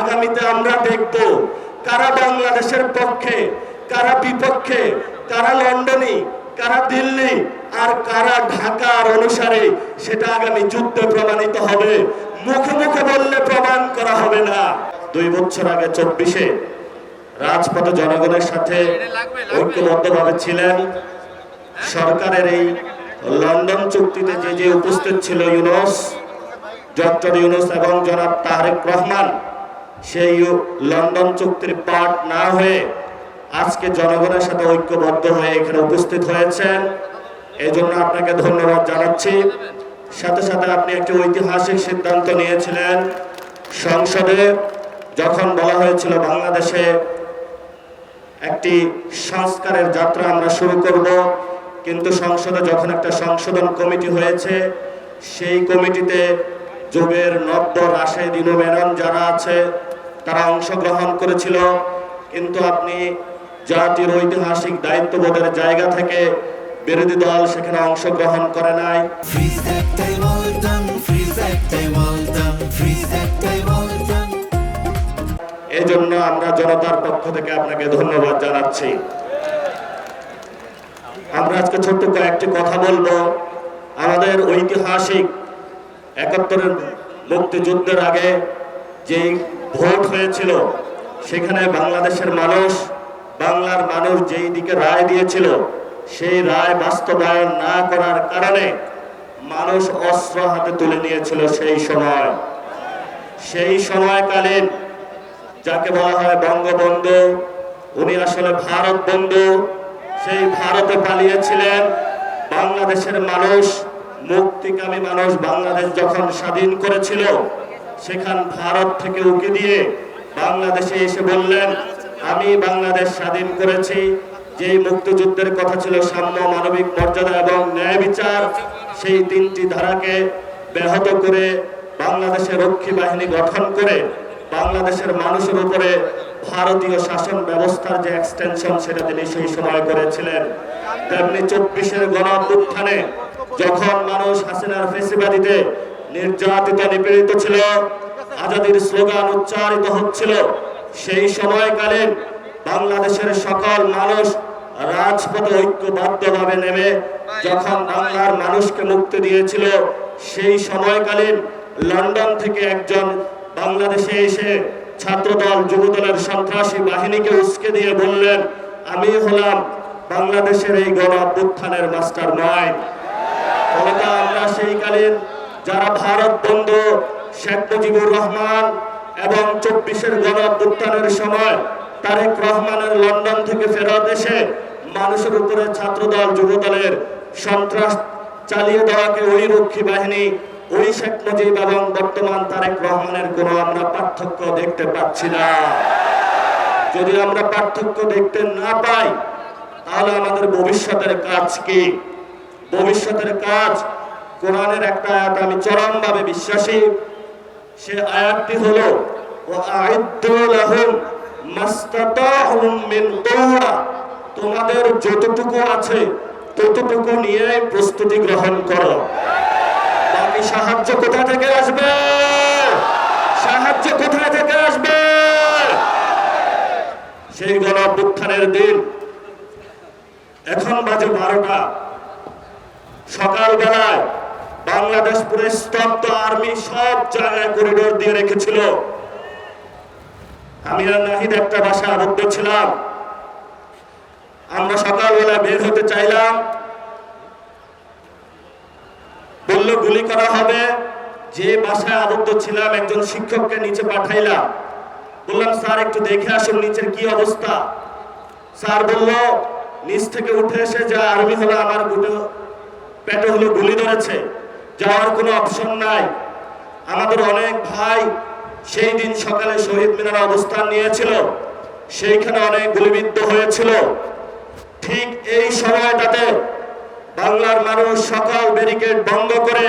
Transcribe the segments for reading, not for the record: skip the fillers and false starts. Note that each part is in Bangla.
আগামীতে আমরা দেখব কারা বাংলাদেশের পক্ষে, কারা বিপক্ষে, কারা লন্ডনী, কারা দিল্লি আর কারা ঢাকার অনুসারে, সেটা আগামী যুদ্ধে প্রমাণিত হবে। মুখে মুখে বললে প্রমাণ করা হবে না। 2 বছর আগে 24-এ রাজপথে জনগণের সাথে ঐক্যবদ্ধভাবে ছিলেন। সরকারের এই লন্ডন চুক্তিতে যে উপস্থিত ছিল ইউনূস, ডক্টর ইউনূস এবং জনাব তারেক রহমান, সেই লন্ডন চুক্তির পার্ট না হয়ে আজকে জনগণের সাথে ঐক্যবদ্ধ হয়ে এখানে উপস্থিত হয়েছেন। এই জন্য আপনাকে ধন্যবাদ জানাচ্ছি। সাথে সাথে আপনি একটি ঐতিহাসিক সিদ্ধান্ত নিয়েছিলেন। সংসদে যখন বলা হয়েছিল বাংলাদেশে একটি সংস্কারের যাত্রা আমরা শুরু করব, কিন্তু সংসদে যখন একটা সংশোধন কমিটি হয়েছে, সেই কমিটিতে যুগের নব্য রাশেদ ইনোমেনন যারা আছে তারা অংশগ্রহণ করেছিল, কিন্তু আপনি জাতির ঐতিহাসিক দায়িত্ববোধের জায়গা থেকে বিরোধী দল সেখানে অংশগ্রহণ করে নাই। এই জন্য আমরা জনতার পক্ষ থেকে আপনাকে ধন্যবাদ জানাচ্ছি। আমরা আজকে ছোট্ট কয়েকটি কথা বলবো। আমাদের ঐতিহাসিক 71-এর মুক্তিযুদ্ধের আগে যেই ভোট হয়েছিল, সেখানে বাংলাদেশের মানুষ, বাংলার মানুষ যেই দিকে রায় দিয়েছিল, সেই রায় বাস্তবায়ন না করার কারণে মানুষ অস্ত্র হাতে তুলে নিয়েছিল। সেই সময়কালীন যাকে বলা হয় বঙ্গবন্ধু, উনি আসলে ভারত বন্ধু, সেই ভারতে পালিয়েছিলেন। বাংলাদেশের মানুষ, মুক্তিকামী মানুষ বাংলাদেশ যখন স্বাধীন করেছিল, সেখান ভারত থেকে উকি দিয়ে বাংলাদেশে এসে বললেন, আমি বাংলাদেশ স্বাধীন করেছি। যেই মুক্তিযুদ্ধের কথা ছিল সাম্য, মানবিক মর্যাদা এবং ন্যায় বিচার, সেই 3টি ধারাকে ব্যাহত করে বাংলাদেশের রক্ষী বাহিনী গঠন করে বাংলাদেশের মানুষের উপরে ভারতীয় শাসন ব্যবস্থার যে এক্সটেনশন, সেটা তিনি সেই সময় করেছিলেন। তেমনি 24-এর গণঅভ্যুত্থানে যখন মানুষ হাসিনার ফ্যাসিবাদীতে নির্যাতিত, নিপীড়িত ছিল, আজাদির স্লোগান উচ্চারিত হচ্ছিল, সেই সময়কালীন বাংলাদেশের সকল মানুষ রাজপথে ঐক্যবদ্ধভাবে নেমে যখন বাংলার মানুষকে মুক্তি দিয়েছিল, সেই সময়কালীন লন্ডন থেকে একজন বাংলাদেশে এসে ছাত্রদল, যুবদলের সন্ত্রাসী বাহিনীকে উস্কে দিয়ে বললেন, আমি হলাম বাংলাদেশের এই গণঅভ্যুত্থানের মাস্টার মাইন্ড। ফলত আমরা সেইকালীন যারা ভারত বন্ধু, শেখ মুজিবুর রহমান এবং 24-এর গণঅভ্যুত্থানের সময় তারেক রহমানের লন্ডন থেকে ফেরত এসে মানুষের উপরে ছাত্রদল, যুবদলের সন্ত্রাস চালিয়ে দেওয়াকে ওই রক্ষী বাহিনী, ওই শেখ মুজিব এবং বর্তমান তারেক রহমানের কোনো আমরা পার্থক্য দেখতে পাচ্ছি না। যদি আমরা পার্থক্য দেখতে না পাই, তাহলে আমাদের ভবিষ্যতের কাজ কি? ভবিষ্যতের কাজ, কোরআনের একটা আয়াত আমি চরমভাবে বিশ্বাসী, সে আয়াতটি হলো, ওয়াআইদ্দু লাহুম মাসতাতাহুম মিন কুওয়া, তোমাদের যতটুকু আছে ততটুকু নিয়ে প্রস্তুতি গ্রহণ করো। বাকি সাহায্য কোথা থেকে আসবে? সাহায্য কোথা থেকে আসবে? সেই গণঅভ্যুত্থানের দিন, এখন বাজে 12টা, সকালবেলায় বাংলাদেশ পুরো স্তব্ধ, আর্মি সব জায়গায় করিডোর দিয়ে রেখেছিল। আমি আর নাহিদ একটা বাসায় আবদ্ধ ছিলাম। আমরা সকালবেলা বের হতে চাইলাম, বলল গুলি করা হবে। যে বাসায় আবদ্ধ ছিলাম একজন শিক্ষককে নিচে পাঠাইলাম, বললাম স্যার একটু দেখে আসুন নিচের কি অবস্থা। স্যার বলল, নিচ থেকে উঠে এসে যা আর্মি হলো, আমার পেটে হলো গুলি ধরেছে, যাওয়ার কোনো অপশন নাই। আমাদের অনেক ভাই সেই দিন সকালে শহীদ মিনারে অবস্থান নিয়েছিল, সেইখানে অনেক গুলিবিদ্ধ হয়েছিল। ঠিক এই সময়টাতে বাংলার মানুষ সকাল ব্যারিকেড বন্ধ করে,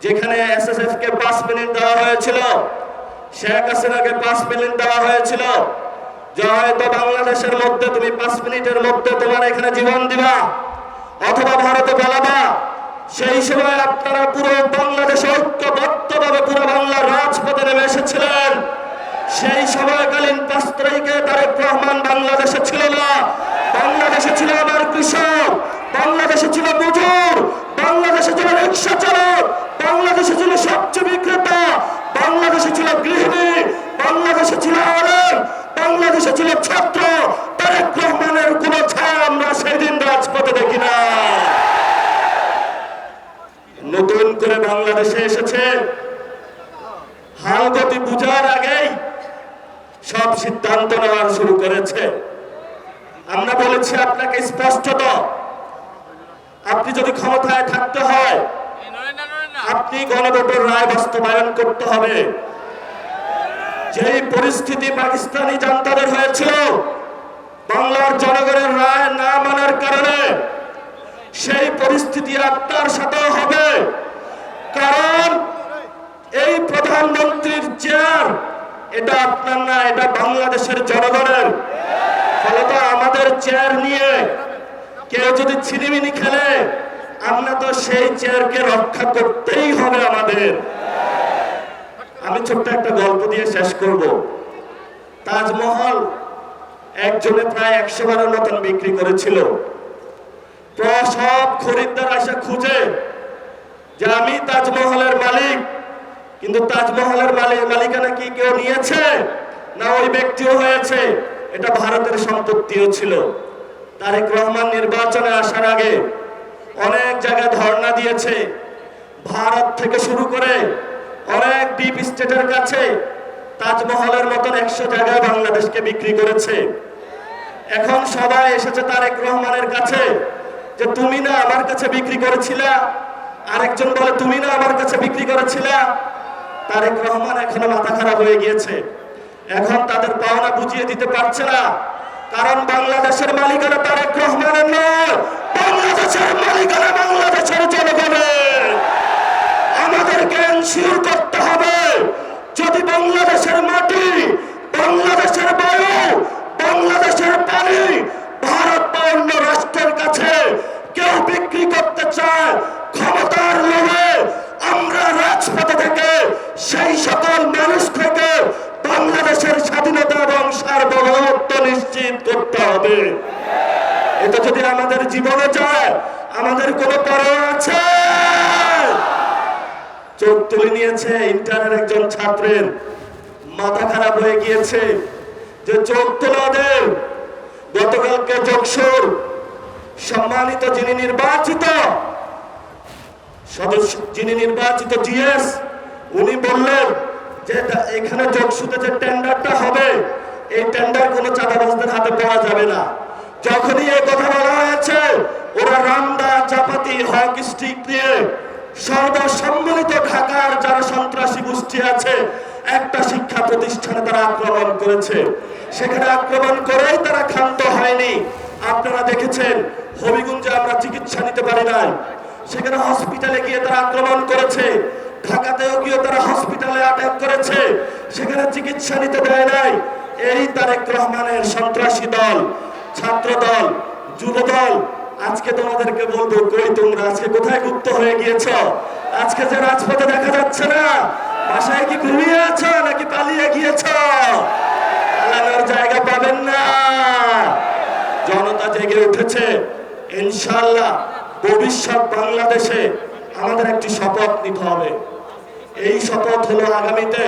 যেখানে এসএসএফ কে 5 মিনিট দেওয়া হয়েছিল, শেখ হাসিনাকে 5 মিনিট দেওয়া হয়েছিল, যে হয়তো বাংলাদেশের মধ্যে তুমি 5 মিনিটের মধ্যে তোমার এখানে জীবন দিবা অথবা ভারতে পালাবা। সেই সময় আপনারা পুরো বাংলাদেশ ঐক্যবদ্ধভাবে পুরো বাংলার রাজপথে নেমে এসেছিলেন। সেই সময়কালীন 5 তারিখে তারেক রহমান বাংলাদেশে ছিল না। বাংলাদেশে ছিল আমার কৃষক, বাংলাদেশে ছিল মজুর, বাংলাদেশে ছিল রিক্সা চালক, বাংলাদেশে ছিল সবচেয়ে বিক্রেতা, বাংলাদেশে ছিল গৃহিণী, বাংলাদেশে ছিল আলেম, বাংলাদেশে ছিল ছাত্র। তারেক রহমানের কোন ছায়া আমরা সেদিন রাজপথে দেখি না। নতুন করে বাংলাদেশে এসেছে, হালগতি বুঝার আগেই সব সিদ্ধান্ত নেওয়া শুরু করেছে। আমরা বলেছি আপনাকে স্পষ্টত, আপনি যদি ক্ষমতায় থাকতে হয় আপনি গণভোটের রায় বাস্তবায়ন করতে হবে। যেই পরিস্থিতি পাকিস্তানি জান্তাদের হয়েছিল বাংলার জনগণের রায় না মানার কারণে, সেই পরিস্থিতি আপনার সাথেও হবে। কারণ এই প্রধানমন্ত্রীর চেয়ার এটা আপনার না, এটা বাংলাদেশের জনগণের। ফলত আমাদের চেয়ার নিয়ে কেউ যদি ছিনিমিনি খেলে, আমরা তো সেই চেয়ারকে রক্ষা করতেই হবে আমাদের। আমি ছোট্ট একটা গল্প দিয়ে শেষ করব। তাজমহল একজনে প্রায় 100 বারের মতন বিক্রি করেছিল। সব খরিদ্দার আসে খুঁজে যে আমি তাজমহলের মালিক, কিন্তু তাজমহলের মালিকানা কি কেউ নিয়েছে না ওই ব্যক্তিও হয়েছে? এটা ভারতের সম্পত্তিও ছিল। তারেক রহমান নির্বাচনে আসার আগে অনেক জায়গায় ধর্ণা দিয়েছে। ভারত থেকে শুরু করে অনেক ডিপ স্টেটের কাছে তাজমহলের মতন 100 জায়গায় বাংলাদেশকে বিক্রি করেছে। এখন সবাই এসেছে তারেক রহমানের কাছে যে তুমি না আমার কাছে বিক্রি করেছিলা, আরেকজন বলে তুমি না আমার কাছে বিক্রি করেছিলা। তারেক রহমান এখনো মাথা খারাপ হয়ে গিয়েছে। এখন তাদের পাওনা বুঝিয়ে দিতে পারছে না, কারণ বাংলাদেশের মালিকানা তারেক রহমানের নয়, বাংলাদেশের মালিকানা বাংলাদেশের জনগণের। আমাদেরকে এনশিওর করতে হবে যদি বাংলাদেশের মাটি, বাংলাদেশের বায়ু, বাংলাদেশের পানি ভারত বা অন্য রাষ্ট্রের কাছে কেউ বিক্রি করতে চায়, ক্ষমতার লোভে আমরা রাজপথে থেকে সেই সকল মানুষ থেকে বাংলাদেশের স্বাধীনতা এবং সার্বভৌমত্ব নিশ্চিত করতে হবে। এটা যদি আমাদের জীবনে যায়, আমাদের কোনো পরোয়া আছে? চোখ তুলে নিয়েছে ইন্টারের একজন ছাত্রের, মাথা খারাপ হয়ে গিয়েছে যে চোখ তোলাদের। গতকালকে যোগসুর সম্মানিত যিনি নির্বাচিত সদস্য, যিনি নির্বাচিত জিএস, উনি বললেন যে এখানে যোগসুতে যে টেন্ডারটা হবে, এই টেন্ডার কোনো চাঁদাবাজদের হাতে পাওয়া যাবে না। যখনই এই কথা বলা হয়েছে, ওরা রামদা, চাপাতি, হক স্টিক দিয়ে সর্বসম্মিলিত ঢাকার যারা সন্ত্রাসী গোষ্ঠী আছে, একটা শিক্ষা প্রতিষ্ঠানে তারা আক্রমণ করেছে। সেখানে আক্রমণ করেই তারা ক্ষান্ত হয়নি। আপনারা দেখেছেন হবিগঞ্জে আমরা চিকিৎসা নিতে পারি নাই, সেখানে হসপিটালে গিয়ে তারা আক্রমণ করেছে। ঢাকাতেও গিয়ে তারা হসপিটালে আটক করেছে, সেখানে চিকিৎসা নিতে দেয় নাই। এই তারেক রহমানের সন্ত্রাসী দল, ছাত্র দল, যুব দল, আজকে তোমাদেরকে বলবো, কই তোমরা আজকে কোথায় গুপ্ত হয়ে গিয়েছ? আজকে যে রাজপথে দেখা যাচ্ছে না, বাসায় কি ঘুমিয়ে আছো নাকি পালিয়ে গিয়েছ? পালানোর জায়গা পাবেন না। জনতা জেগে উঠেছে। ইনশাআল্লাহ ভবিষ্যৎ বাংলাদেশে আমাদের একটি শপথ নিতে হবে। এই শপথ হলো আগামীতে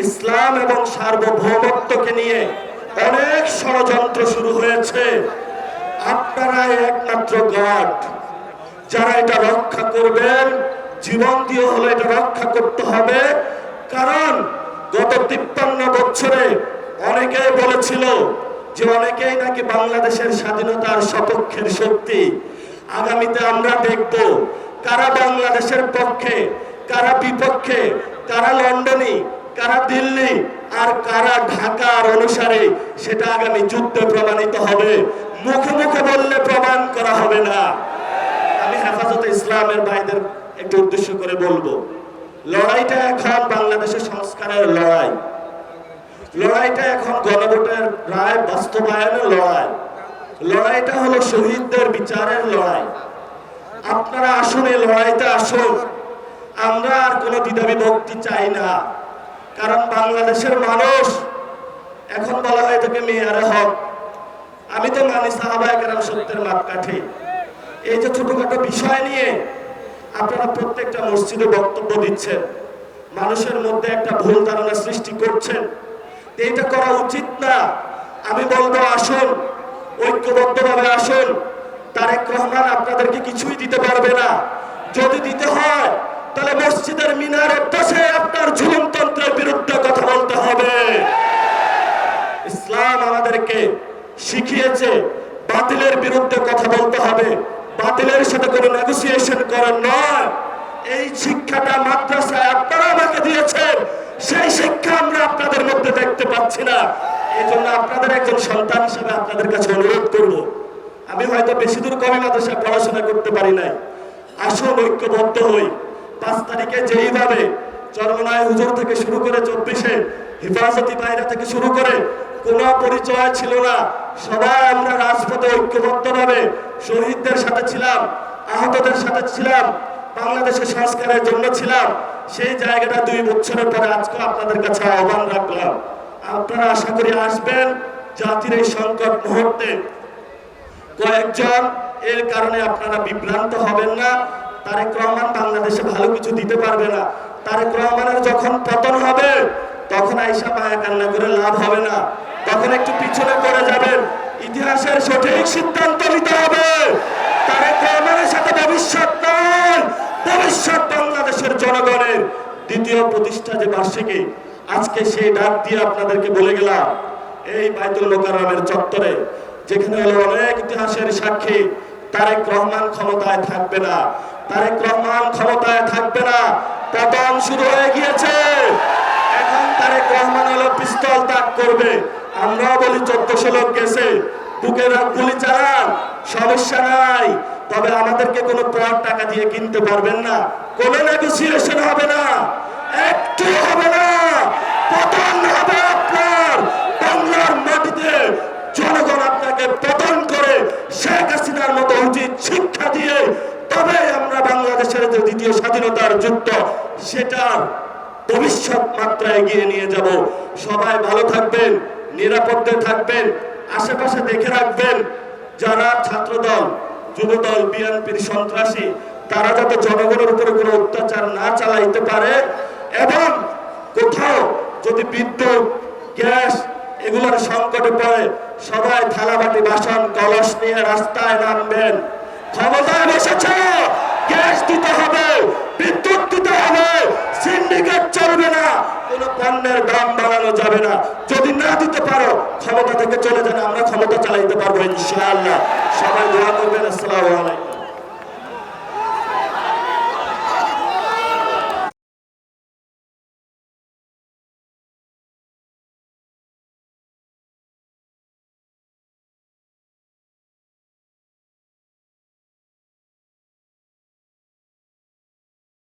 ইসলাম এবং সার্বভৌমত্বকে নিয়ে অনেক ষড়যন্ত্র শুরু হয়েছে। আপনারাই একমাত্র গার্ড, যারা এটা রক্ষা করবেন। জীবন দিয়ে হলে এটা রক্ষা করতে হবে। কারণ গত 53 বছরে অনেকেই বলেছিল যে অনেকেই নাকি বাংলাদেশের স্বাধীনতার সপক্ষের শক্তি। আগামীতে আমরা দেখব কারা বাংলাদেশের পক্ষে, কারা বিপক্ষে, কারা লন্ডনী, কারা দিল্লি আর কারা ঢাকার অনুসারে, সেটা আগামী যুদ্ধে প্রমাণিত হবে। মুখে মুখে বললে প্রমাণ করা হবে না। আমি হেফাজতে ইসলামের ভাইদের একটু উদ্দেশ্য করে বলবো, লড়াইটা এখন বাংলাদেশের সংস্কারের লড়াই। লড়াইটা এখন গণভোটের রায় বাস্তবায়নের লড়াই। লড়াইটা হলো শহীদদের বিচারের লড়াই। আপনারা আসুন, এই লড়াইতে আসুন। আমরা আর কোনো দ্বিধাবিভক্তি চাই না, কারণ বাংলাদেশের মানুষ এখন বলা হয় এটাকে মেয়ারে হক। আমি তো মানি সাহাবায়ে কেরাম সত্যের মাপকাঠি। এই যে ছোটখাটো বিষয় নিয়ে আপনারা প্রত্যেকটা মসজিদে বক্তব্য দিচ্ছেন, মানুষের মধ্যে একটা ভুল ধারণা সৃষ্টি করছেন, এইটা করা উচিত না। আমি বলবো আসুন, ঐক্যবদ্ধভাবে আসুন। তারেক রহমান আপনাদেরকে কিছুই দিতে পারবে না। যদি দিতে হয় তাহলে মসজিদের মিনারে বসে আপনার ঝুলনতন্ত্রের বিরুদ্ধে কথা বলতে হবে। ইসলাম আমাদেরকে শিখিয়েছে বাতিলের বিরুদ্ধে কথা বলতে হবে, বাতিলের সাথে কোনো নেগোসিয়েশন করার নয়। এই শিক্ষাটা মাদ্রাসায় আপনারা আমাকে দিয়েছেন, সেই শিক্ষা আমরা আপনাদের মধ্যে দেখতে পাচ্ছি না। এই জন্য আপনাদের একজন সন্তান হিসেবে আপনাদের কাছে অনুরোধ করব, আমি হয়তো বেশি দূর কমই মাদ্রাসায় পড়াশোনা করতে পারি নাই, আসুন ঐক্যবদ্ধ হই। 5 তারিখে যেইভাবে চরমনায় হুজুর থেকে শুরু করে 24-এ হেফাজতি বাইরা থেকে শুরু করে কোনো পরিচয় ছিল না, সবাই আমরা রাজপথে ঐক্যবদ্ধভাবে শহীদদের সাথে ছিলাম, আহতদের সাথে ছিলাম, বাংলাদেশের সংস্কারের জন্য ছিলাম। সেই জায়গাটা 2 বছরের পরে আজকে আপনাদের কাছে আহ্বান রাখলাম, আপনারা আশা করি আসবেন। জাতির এই সংকট মুহূর্তে কয়েকজন এর কারণে আপনারা বিভ্রান্ত হবেন না। তারেক রহমান বাংলাদেশে ভালো কিছু দিতে পারবে না। তারেক রহমানের যখন পতন হবে তখন আইসা মায়া কান্না করে লাভ হবে না, তখন একটু পিছনে পড়ে যাবেন। ইতিহাসের সঠিক সিদ্ধান্ত নিতে হবে। তারেক রহমানের সাথে ভবিষ্যৎ নয়, ভবিষ্যৎ বাংলাদেশের জনগণের। দ্বিতীয় প্রতিষ্ঠা যে বার্ষিকী, আজকে সেই ডাক দিয়ে আপনাদেরকে বলে গেলাম, এই বাইতুল মোকাররমের চত্বরে, যেখানে হলো অনেক ইতিহাসের সাক্ষী, তারেক রহমান ক্ষমতায় থাকবে না, তারেক রহমান ক্ষমতায় থাকবে না। পতন শুরু হয়ে গিয়েছে, এখন তারেক রহমান হলো পিস্তল তাক করবে। আমরাও বলি 1400 লোক গেছে, বুকের গুলি চালান, সমস্যা নাই, তবে আমাদেরকে কোনো পর টাকা দিয়ে কিনতে পারবেন না, কোনো নেগোসিয়েশন হবে না, একটু হবে না। পতন হবে আপনার বাংলার মাটিতে। জনগণ আপনাকে পতন করে শেখ হাসিনার মতো উচিত শিক্ষা দিয়ে তবে আমরা বাংলাদেশের যে দ্বিতীয় স্বাধীনতার যুদ্ধ, সেটার ভবিষ্যৎ মাত্রা এগিয়ে নিয়ে যাব। সবাই ভালো থাকবেন, নিরাপদে থাকবেন, আশেপাশে দেখে রাখবেন যারা ছাত্রদল, যুবদল, বিএনপির সন্ত্রাসী, তারা যাতে জনগণের উপরে কোনো অত্যাচার না চালাইতে পারে। এবং কোথাও যদি বিদ্যুৎ, গ্যাস এগুলোর সংকটে পড়ে সবাই থালাবাটি, বাসন, কলস নিয়ে রাস্তায় নামবেন। ক্ষমতায় বসেছে, গ্যাস দিতে হবে, বিদ্যুৎ দিতে হবে, সিন্ডিকেট চলবে না, কোনো পণ্যের দাম বাড়ানো যাবে না। যদি না দিতে পারো ক্ষমতা থেকে চলে যান, আমরা ক্ষমতা চালাইতে পারবো ইনশাআল্লাহ। সবাই দোয়া